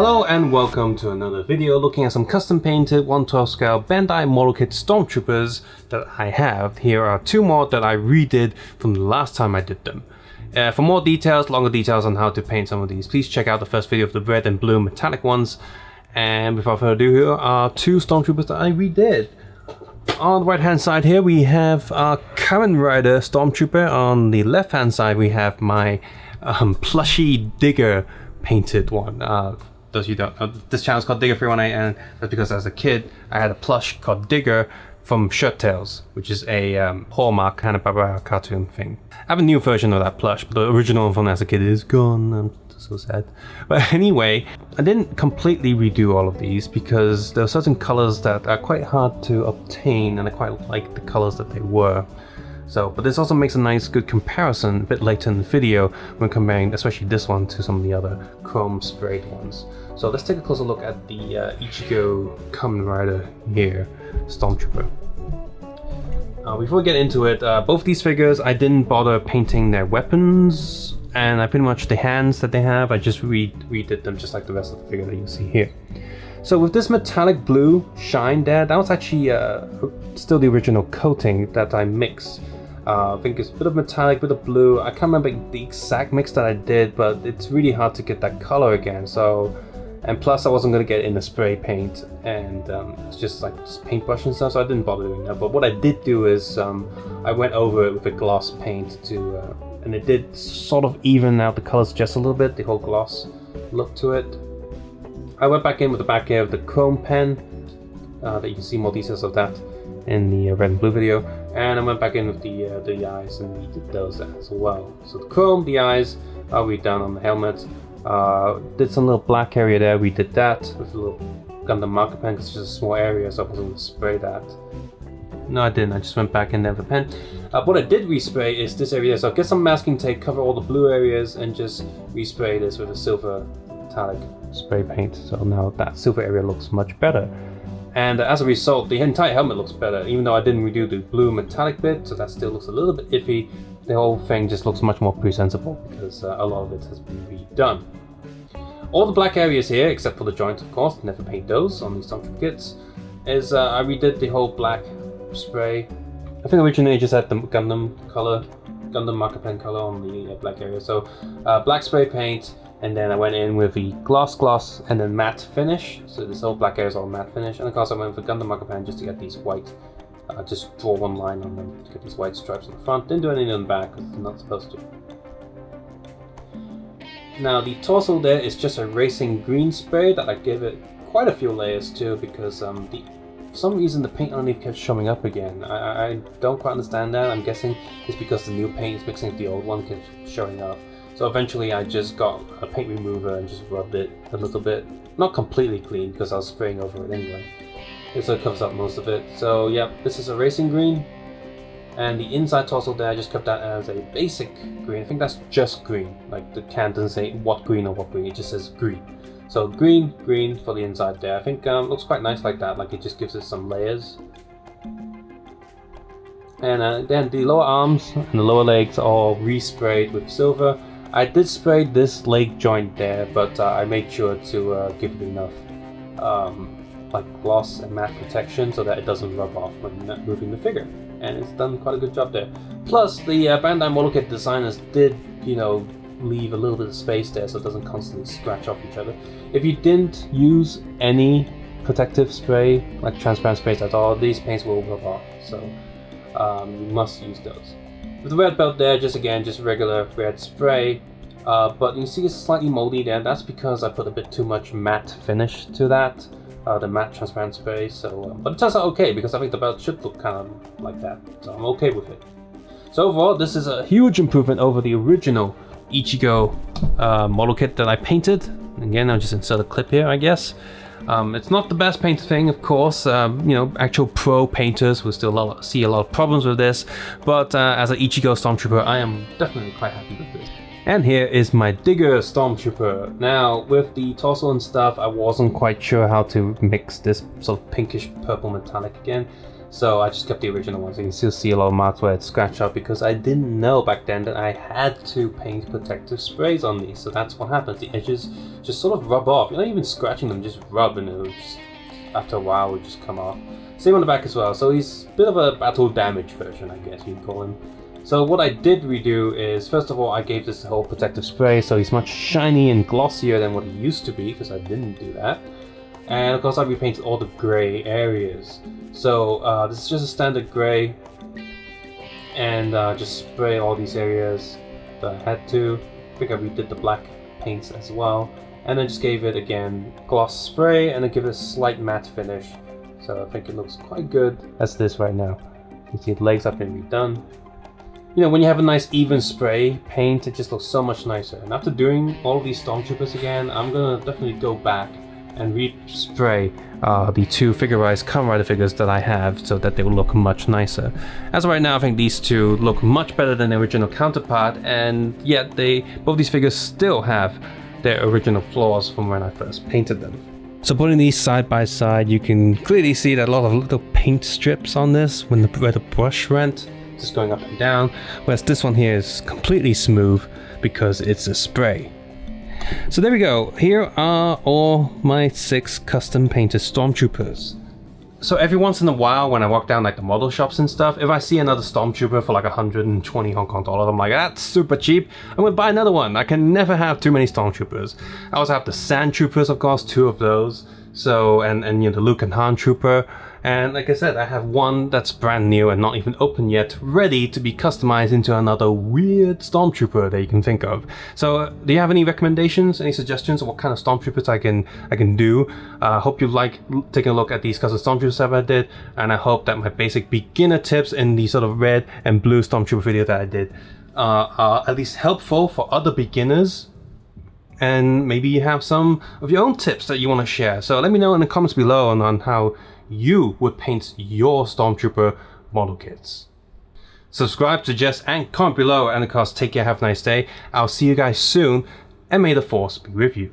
Hello and welcome to another video looking at some custom painted 1/12 scale Bandai model kit Stormtroopers that I have. Here are two more that I redid from the last time I did them. For more details, longer details on how to paint some of these, please check out the first video of the red and blue metallic ones. And without further ado, here are two Stormtroopers that I redid. On the right hand side here we have our Kamen Rider Stormtrooper. On the left hand side we have my plushy Digger painted one. Those of you don't know, this channel is called Digger 318, and that's because as a kid I had a plush called Digger from Shirt Tales, which is a Hallmark Hanna-Barbera cartoon thing. I have a new version of that plush, but the original one from as a kid is gone. I'm so sad. But anyway, I didn't completely redo all of these because there are certain colors that are quite hard to obtain, and I quite like the colors that they were. So, but this also makes a nice good comparison a bit later in the video when comparing especially this one to some of the other chrome sprayed ones. So let's take a closer look at the Ichigo Kamen Rider here, Stormtrooper. Before we get into it, both these figures I didn't bother painting their weapons, and I pretty much the hands that they have, I just redid them just like the rest of the figure that you see here. So with this metallic blue shine there, that was actually still the original coating that I mixed. I think it's a bit of metallic, bit of blue. I can't remember the exact mix that I did, but it's really hard to get that color again. So, and plus I wasn't going to get it in the spray paint, and it's just like paintbrush and stuff, so I didn't bother doing that. But what I did do is I went over it with a gloss paint to, and it did sort of even out the colors just a little bit, the whole gloss look to it. I went back in with the back here of the chrome pen, that you can see more details of that in the red and blue video, and I went back in with the eyes and we did those as well. So the chrome, the eyes, we done on the helmet. Did some little black area there, we did that with a little Gundam marker pen because it's just a small area, so I wasn't going to spray that. No, I didn't, I just went back in there with a pen. What I did respray is this area, so get some masking tape, cover all the blue areas, and just respray this with a silver metallic spray paint. So now that silver area looks much better. And as a result, the entire helmet looks better, even though I didn't redo the blue metallic bit, so that still looks a little bit iffy. The whole thing just looks much more presentable because a lot of it has been redone. All the black areas here, except for the joints of course, never paint those on these Stormtrooper kits, is I redid the whole black spray. I think originally I just had the Gundam marker pen color on the black area, so black spray paint, and then I went in with the gloss and then matte finish, so this whole black area is all matte finish, and of course I went with Gundam marker pen just to get these white, just draw one line on them to get these white stripes on the front. Didn't do anything on the back because I'm not supposed to. Now the torso there is just a racing green spray that I gave it quite a few layers to because for some reason the paint underneath kept showing up again. I don't quite understand that. I'm guessing it's because the new paint is mixing with the old one, kept showing up. So eventually I just got a paint remover and just rubbed it a little bit. Not completely clean because I was spraying over it anyway. So it covers up most of it. So yeah, this is a racing green. And the inside torso there, I just kept that as a basic green. I think that's just green. Like the can doesn't say what green or what green, it just says green. So green for the inside there. I think looks quite nice like that, like it just gives it some layers. And then the lower arms and the lower legs are all resprayed with silver. I did spray this leg joint there, but I made sure to give it enough like gloss and matte protection so that it doesn't rub off when moving the figure. And it's done quite a good job there. Plus the Bandai model kit designers did, you know, leave a little bit of space there so it doesn't constantly scratch off each other. If you didn't use any protective spray, like transparent sprays at all, these paints will rub off, so you must use those. With the red belt there, just regular red spray, but you see it's slightly moldy there. That's because I put a bit too much matte finish to that, the matte transparent spray. So, but it turns out okay because I think the belt should look kind of like that, so I'm okay with it. So overall, this is a huge improvement over the original Ichigo model kit that I painted. Again, I'll just insert a clip here, I guess. It's not the best painted thing, of course. You know, actual pro painters will still see a lot of problems with this, but as an Ichigo Stormtrooper, I am definitely quite happy with this. And here is my Digger Stormtrooper. Now, with the torso and stuff, I wasn't quite sure how to mix this sort of pinkish purple metallic again. So I just kept the original ones. You can still see a lot of marks where it's scratched up because I didn't know back then that I had to paint protective sprays on these. So that's what happens. The edges just sort of rub off. You're not even scratching them, just rub, and it'll just, after a while, it would just come off. Same on the back as well. So he's a bit of a battle damage version, I guess you'd call him. So what I did redo is, first of all, I gave this whole protective spray, so he's much shiny and glossier than what he used to be, because I didn't do that. And of course I repainted all the gray areas. So this is just a standard gray, and just spray all these areas that I had to. I think I redid the black paints as well. And then just gave it, again, gloss spray, and then give it a slight matte finish. So I think it looks quite good as this right now. You can see the legs have been redone. You know, when you have a nice even spray paint, it just looks so much nicer. And after doing all of these Stormtroopers again, I'm gonna definitely go back and respray the two figurized Kamen Rider figures that I have so that they will look much nicer. As of right now, I think these two look much better than their original counterpart, and yet both these figures still have their original flaws from when I first painted them. So putting these side by side, you can clearly see that a lot of little paint strips on this where the brush went, just going up and down, whereas this one here is completely smooth because it's a spray. So there we go. Here are all my 6 custom painted Stormtroopers. So every once in a while when I walk down like the model shops and stuff, if I see another Stormtrooper for like 120 Hong Kong dollars, I'm like, that's super cheap, I'm gonna buy another one. I can never have too many Stormtroopers. I also have the Sand Troopers, of course, 2 of those. So, and you know, the Luke and Han Trooper. And like I said, I have one that's brand new and not even open yet, ready to be customized into another weird Stormtrooper that you can think of. So do you have any recommendations, any suggestions of what kind of Stormtroopers I can do? Hope you like taking a look at these custom Stormtroopers that I did, and I hope that my basic beginner tips in the sort of red and blue Stormtrooper video that I did are at least helpful for other beginners. And maybe you have some of your own tips that you want to share. So let me know in the comments below on how you would paint your Stormtrooper model kits. Subscribe, suggest, and comment below. And of course, take care, have a nice day. I'll see you guys soon, and may the Force be with you.